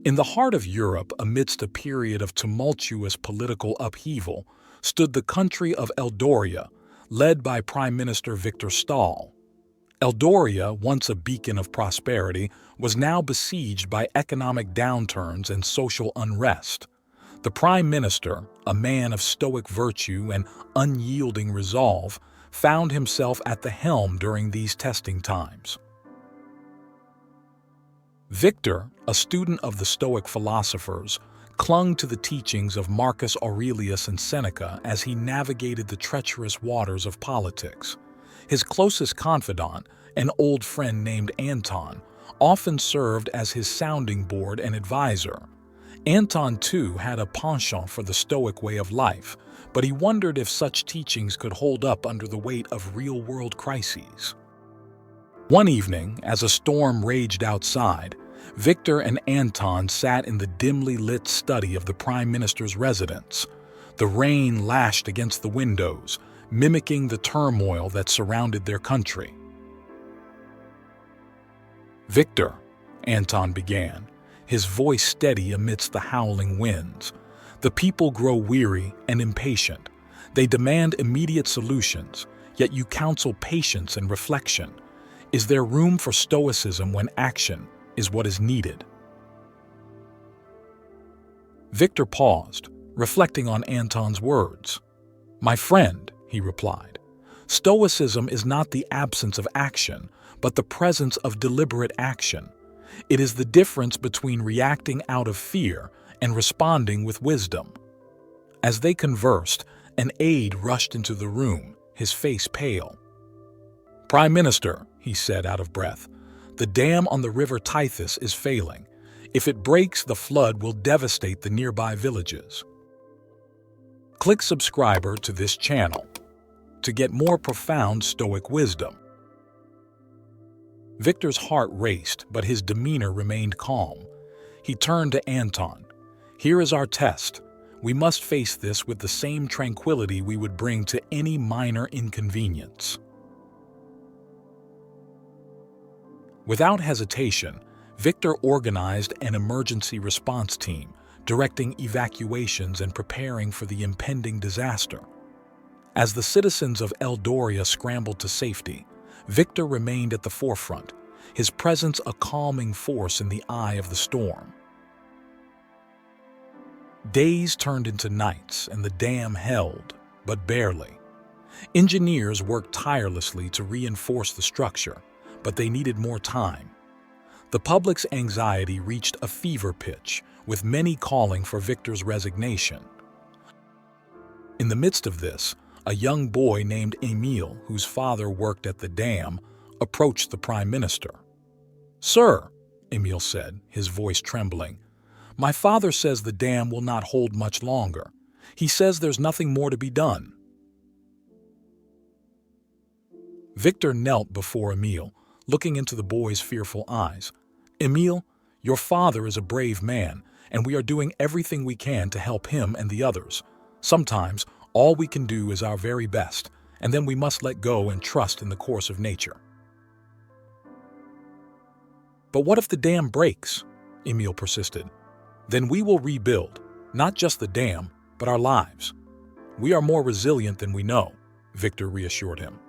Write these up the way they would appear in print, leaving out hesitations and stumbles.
In the heart of Europe, amidst a period of tumultuous political upheaval, stood the country of Eldoria, led by Prime Minister Victor Stahl. Eldoria, once a beacon of prosperity, was now besieged by economic downturns and social unrest. The Prime Minister, a man of stoic virtue and unyielding resolve, found himself at the helm during these testing times. Victor, a student of the Stoic philosophers, clung to the teachings of Marcus Aurelius and Seneca as he navigated the treacherous waters of politics. His closest confidant, an old friend named Anton, often served as his sounding board and advisor. Anton, too, had a penchant for the Stoic way of life, but he wondered if such teachings could hold up under the weight of real-world crises. One evening, as a storm raged outside, Victor and Anton sat in the dimly lit study of the Prime Minister's residence. The rain lashed against the windows, mimicking the turmoil that surrounded their country. "Victor," Anton began, his voice steady amidst the howling winds, "the people grow weary and impatient. They demand immediate solutions, yet you counsel patience and reflection. Is there room for stoicism when action is what is needed?" Victor paused, reflecting on Anton's words. "My friend," he replied, "stoicism is not the absence of action, but the presence of deliberate action. It is the difference between reacting out of fear and responding with wisdom." As they conversed, an aide rushed into the room, his face pale. "Prime Minister," he said out of breath, "the dam on the river Tithys is failing. If it breaks, the flood will devastate the nearby villages." Click subscriber to this channel to get more profound Stoic wisdom. Victor's heart raced, but his demeanor remained calm. He turned to Anton. "Here is our test. We must face this with the same tranquility we would bring to any minor inconvenience." Without hesitation, Victor organized an emergency response team, directing evacuations and preparing for the impending disaster. As the citizens of Eldoria scrambled to safety, Victor remained at the forefront, his presence a calming force in the eye of the storm. Days turned into nights, and the dam held, but barely. Engineers worked tirelessly to reinforce the structure, but they needed more time. The public's anxiety reached a fever pitch, with many calling for Victor's resignation. In the midst of this, a young boy named Emile, whose father worked at the dam, approached the Prime Minister. "Sir," Emile said, his voice trembling, "my father says the dam will not hold much longer. He says there's nothing more to be done." Victor knelt before Emile, looking into the boy's fearful eyes. "Emile, your father is a brave man, and we are doing everything we can to help him and the others. Sometimes, all we can do is our very best, and then we must let go and trust in the course of nature." "But what if the dam breaks?" Emile persisted. "Then we will rebuild, not just the dam, but our lives. We are more resilient than we know," Victor reassured him.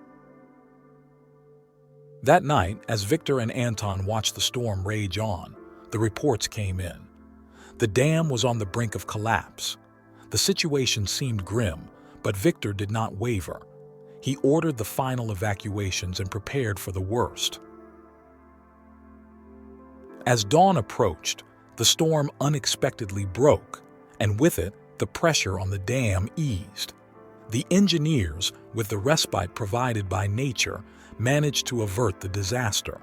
That night, as Victor and Anton watched the storm rage on, the reports came in. The dam was on the brink of collapse. The situation seemed grim, but Victor did not waver. He ordered the final evacuations and prepared for the worst. As dawn approached, the storm unexpectedly broke, and with it, the pressure on the dam eased. The engineers, with the respite provided by nature, managed to avert the disaster.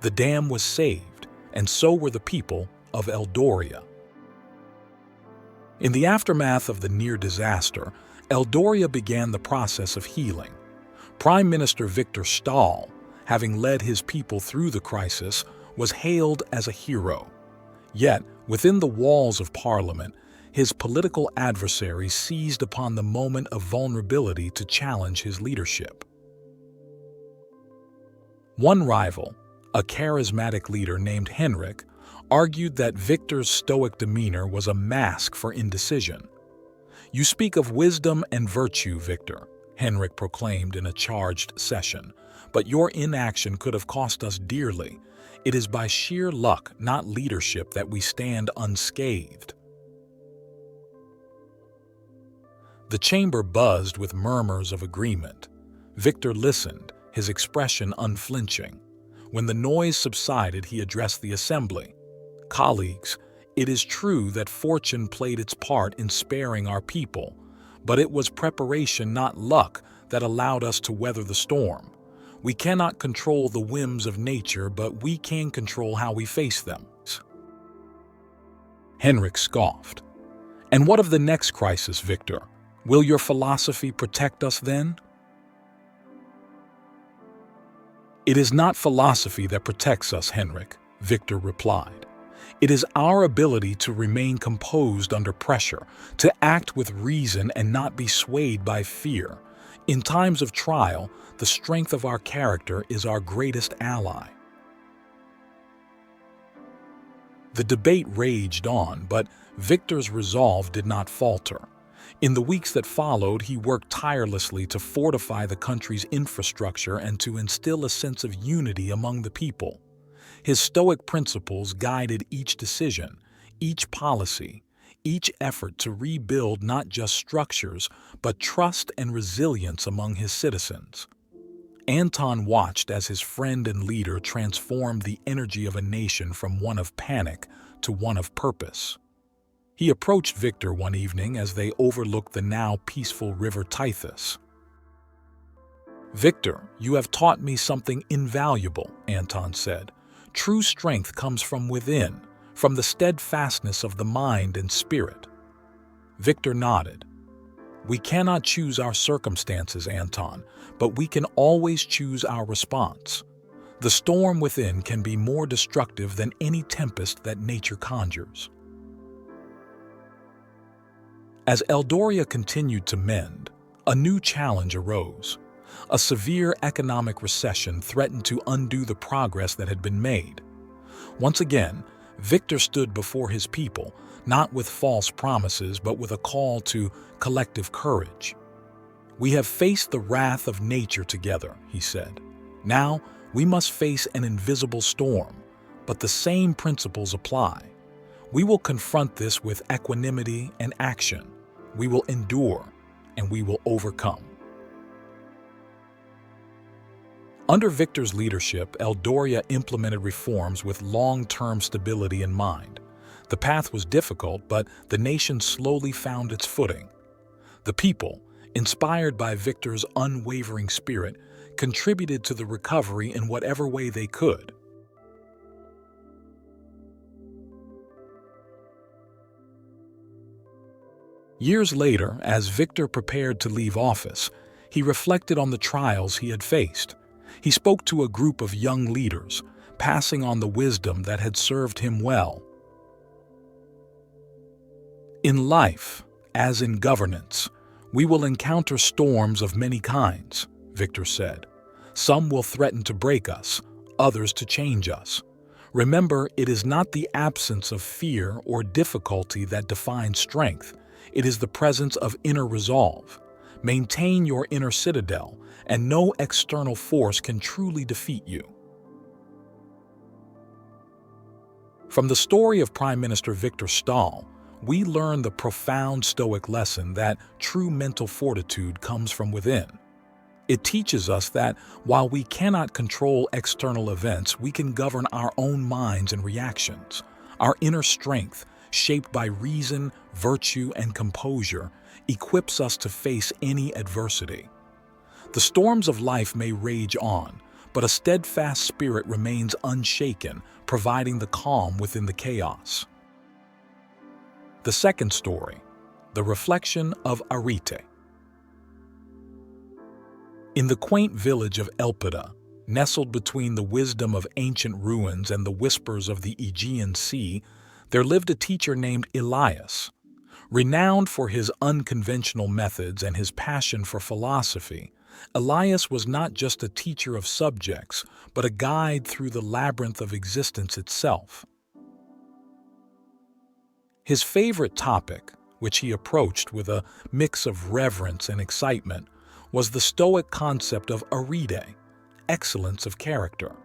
The dam was saved, and so were the people of Eldoria. In the aftermath of the near disaster, Eldoria began the process of healing. Prime Minister Victor Stahl, having led his people through the crisis, was hailed as a hero. Yet, within the walls of Parliament, his political adversaries seized upon the moment of vulnerability to challenge his leadership. One rival, a charismatic leader named Henrik, argued that Victor's stoic demeanor was a mask for indecision. "You speak of wisdom and virtue, Victor," Henrik proclaimed in a charged session, "but your inaction could have cost us dearly. It is by sheer luck, not leadership, that we stand unscathed." The chamber buzzed with murmurs of agreement. Victor listened, his expression unflinching. When the noise subsided, he addressed the assembly. "Colleagues, it is true that fortune played its part in sparing our people, but it was preparation, not luck, that allowed us to weather the storm. We cannot control the whims of nature, but we can control how we face them." Henrik scoffed. "And what of the next crisis, Victor? Will your philosophy protect us then?" "It is not philosophy that protects us, Henrik," Victor replied. "It is our ability to remain composed under pressure, to act with reason and not be swayed by fear. In times of trial, the strength of our character is our greatest ally." The debate raged on, but Victor's resolve did not falter. In the weeks that followed, he worked tirelessly to fortify the country's infrastructure and to instill a sense of unity among the people. His stoic principles guided each decision, each policy, each effort to rebuild not just structures, but trust and resilience among his citizens. Anton watched as his friend and leader transformed the energy of a nation from one of panic to one of purpose. He approached Victor one evening as they overlooked the now peaceful river Tithys. "Victor, you have taught me something invaluable," Anton said. "True strength comes from within, from the steadfastness of the mind and spirit." Victor nodded. "We cannot choose our circumstances, Anton, but we can always choose our response. The storm within can be more destructive than any tempest that nature conjures." As Eldoria continued to mend, a new challenge arose. A severe economic recession threatened to undo the progress that had been made. Once again, Victor stood before his people, not with false promises, but with a call to collective courage. "We have faced the wrath of nature together," he said. "Now we must face an invisible storm, but the same principles apply. We will confront this with equanimity and action. We will endure, and we will overcome." Under Victor's leadership, Eldoria implemented reforms with long-term stability in mind. The path was difficult, but the nation slowly found its footing. The people, inspired by Victor's unwavering spirit, contributed to the recovery in whatever way they could. Years later, as Victor prepared to leave office, he reflected on the trials he had faced. He spoke to a group of young leaders, passing on the wisdom that had served him well. "In life, as in governance, we will encounter storms of many kinds," Victor said. "Some will threaten to break us, others to change us. Remember, it is not the absence of fear or difficulty that defines strength. It is the presence of inner resolve. Maintain your inner citadel, and no external force can truly defeat you." From the story of Prime Minister Viktor Stahl, we learn the profound Stoic lesson that true mental fortitude comes from within. It teaches us that while we cannot control external events, we can govern our own minds and reactions. Our inner strength, shaped by reason, virtue, and composure, equips us to face any adversity. The storms of life may rage on, but a steadfast spirit remains unshaken, providing the calm within the chaos. The second story, the Reflection of Arete. In the quaint village of Elpida, nestled between the wisdom of ancient ruins and the whispers of the Aegean Sea, there lived a teacher named Elias. Renowned for his unconventional methods and his passion for philosophy, Elias was not just a teacher of subjects, but a guide through the labyrinth of existence itself. His favorite topic, which he approached with a mix of reverence and excitement, was the Stoic concept of arete, excellence of character.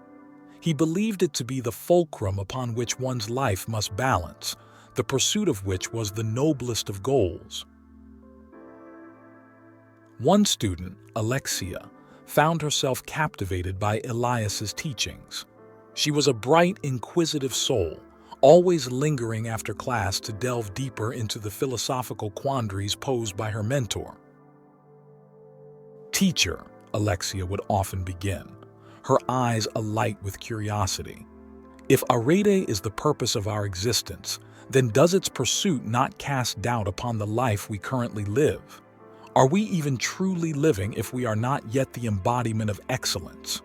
He believed it to be the fulcrum upon which one's life must balance, the pursuit of which was the noblest of goals. One student, Alexia, found herself captivated by Elias's teachings. She was a bright, inquisitive soul, always lingering after class to delve deeper into the philosophical quandaries posed by her mentor. "Teacher," Alexia would often begin, her eyes alight with curiosity. "If arete is the purpose of our existence, then does its pursuit not cast doubt upon the life we currently live? Are we even truly living if we are not yet the embodiment of excellence?"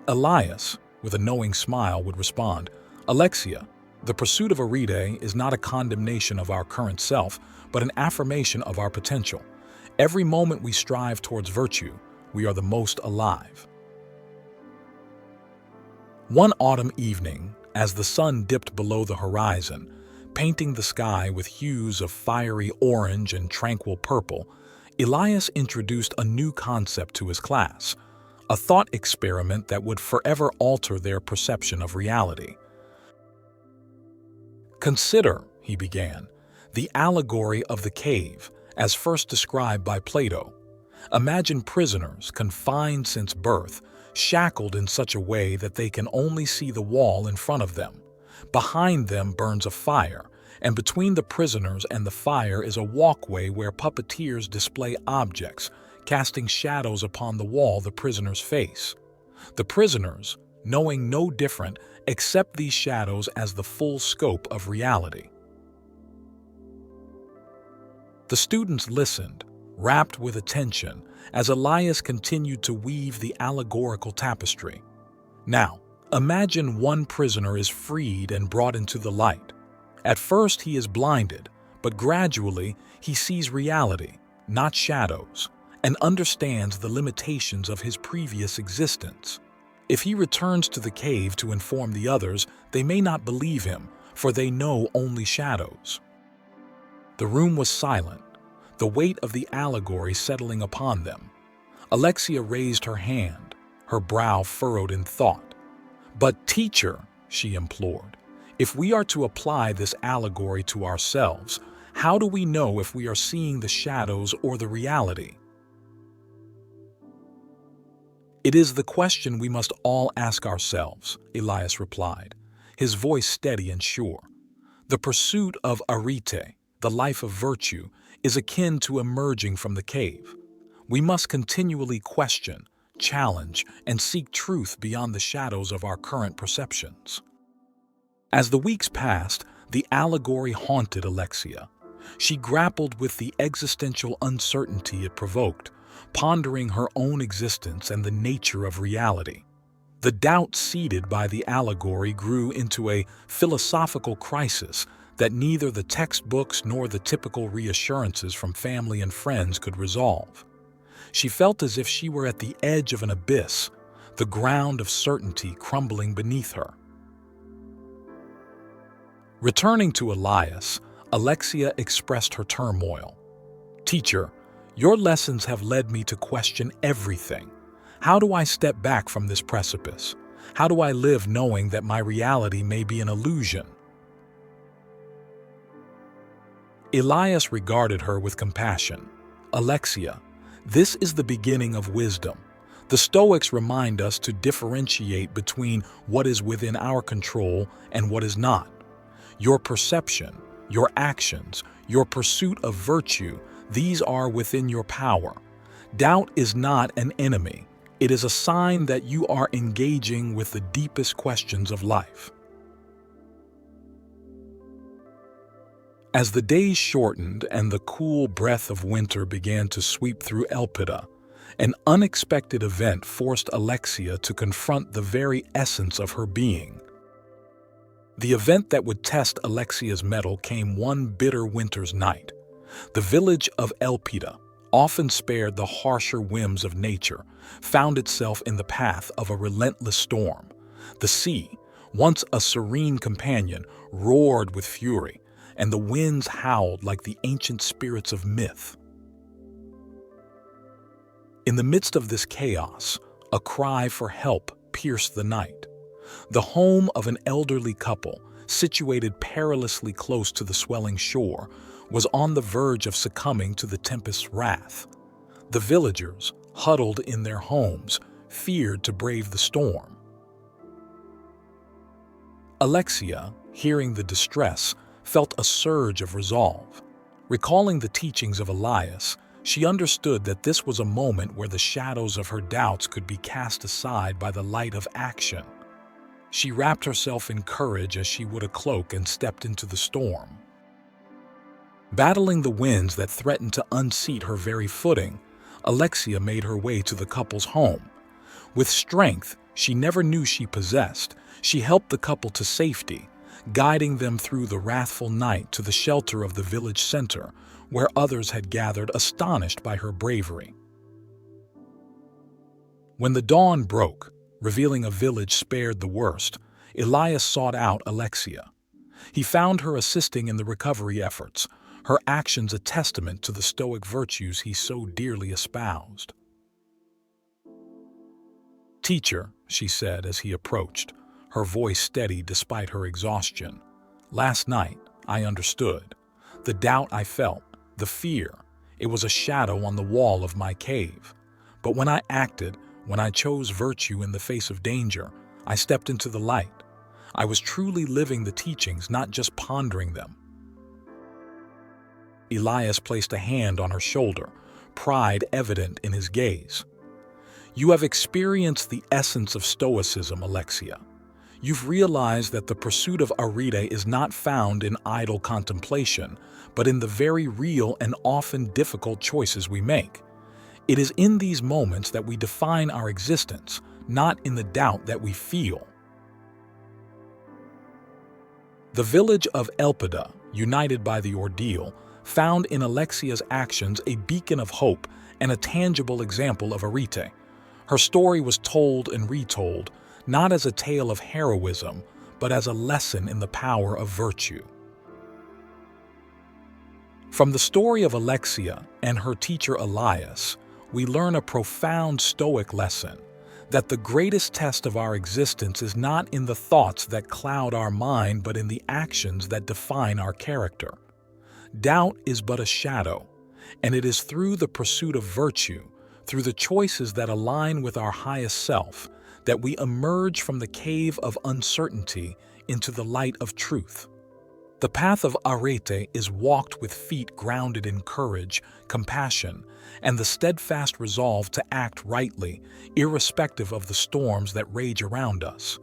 Elias, with a knowing smile, would respond, "Alexia, the pursuit of arete is not a condemnation of our current self, but an affirmation of our potential. Every moment we strive towards virtue, we are the most alive." One autumn evening, as the sun dipped below the horizon, painting the sky with hues of fiery orange and tranquil purple, Elias introduced a new concept to his class, a thought experiment that would forever alter their perception of reality. "Consider," he began, "the allegory of the cave, as first described by Plato. Imagine prisoners, confined since birth, shackled in such a way that they can only see the wall in front of them. Behind them burns a fire, and between the prisoners and the fire is a walkway where puppeteers display objects, casting shadows upon the wall the prisoners face. The prisoners, knowing no different, accept these shadows as the full scope of reality." The students listened, rapt with attention, as Elias continued to weave the allegorical tapestry. "Now, imagine one prisoner is freed and brought into the light. At first he is blinded, but gradually he sees reality, not shadows, and understands the limitations of his previous existence. If he returns to the cave to inform the others, they may not believe him, for they know only shadows." The room was silent, the weight of the allegory settling upon them. Alexia raised her hand, her brow furrowed in thought. "But teacher," she implored, "if we are to apply this allegory to ourselves, how do we know if we are seeing the shadows or the reality?" "It is the question we must all ask ourselves," Elias replied, his voice steady and sure. "The pursuit of arete, the life of virtue, is akin to emerging from the cave. We must continually question, challenge, and seek truth beyond the shadows of our current perceptions." As the weeks passed, the allegory haunted Alexia. She grappled with the existential uncertainty it provoked, pondering her own existence and the nature of reality. The doubt seeded by the allegory grew into a philosophical crisis that neither the textbooks nor the typical reassurances from family and friends could resolve. She felt as if she were at the edge of an abyss, the ground of certainty crumbling beneath her. Returning to Elias, Alexia expressed her turmoil. "Teacher, your lessons have led me to question everything. How do I step back from this precipice? How do I live knowing that my reality may be an illusion?" Elias regarded her with compassion. "Alexia, this is the beginning of wisdom. The Stoics remind us to differentiate between what is within our control and what is not. Your perception, your actions, your pursuit of virtue, these are within your power. Doubt is not an enemy. It is a sign that you are engaging with the deepest questions of life." As the days shortened and the cool breath of winter began to sweep through Elpida, an unexpected event forced Alexia to confront the very essence of her being. The event that would test Alexia's mettle came one bitter winter's night. The village of Elpida, often spared the harsher whims of nature, found itself in the path of a relentless storm. The sea, Once a serene companion, roared with fury, and the winds howled like the ancient spirits of myth. In the midst of this chaos, a cry for help pierced the night. The home of an elderly couple, situated perilously close to the swelling shore, was on the verge of succumbing to the tempest's wrath. The villagers, huddled in their homes, feared to brave the storm. Alexia, hearing the distress, felt a surge of resolve. Recalling the teachings of Elias, she understood that this was a moment where the shadows of her doubts could be cast aside by the light of action. She wrapped herself in courage as she would a cloak and stepped into the storm. Battling the winds that threatened to unseat her very footing, Alexia made her way to the couple's home. With strength she never knew she possessed, she helped the couple to safety, guiding them through the wrathful night to the shelter of the village center, where others had gathered astonished by her bravery. When the dawn broke, revealing a village spared the worst, Elias sought out Alexia. He found her assisting in the recovery efforts, her actions a testament to the stoic virtues he so dearly espoused. "Teacher," she said as he approached, her voice steady despite her exhaustion, "last night I understood. The doubt I felt, the fear, it was a shadow on the wall of my cave. But when I acted, when I chose virtue in the face of danger, I stepped into the light. I was truly living the teachings, not just pondering them." Elias placed a hand on her shoulder, pride evident in his gaze. "You have experienced the essence of Stoicism, Alexia. You've realized that the pursuit of Arete is not found in idle contemplation, but in the very real and often difficult choices we make. It is in these moments that we define our existence, not in the doubt that we feel." The village of Elpida, united by the ordeal, found in Alexia's actions a beacon of hope and a tangible example of Arete. Her story was told and retold, not as a tale of heroism, but as a lesson in the power of virtue. From the story of Alexia and her teacher Elias, we learn a profound Stoic lesson, that the greatest test of our existence is not in the thoughts that cloud our mind, but in the actions that define our character. Doubt is but a shadow, and it is through the pursuit of virtue, through the choices that align with our highest self, that we emerge from the cave of uncertainty into the light of truth. The path of Arete is walked with feet grounded in courage, compassion, and the steadfast resolve to act rightly, irrespective of the storms that rage around us.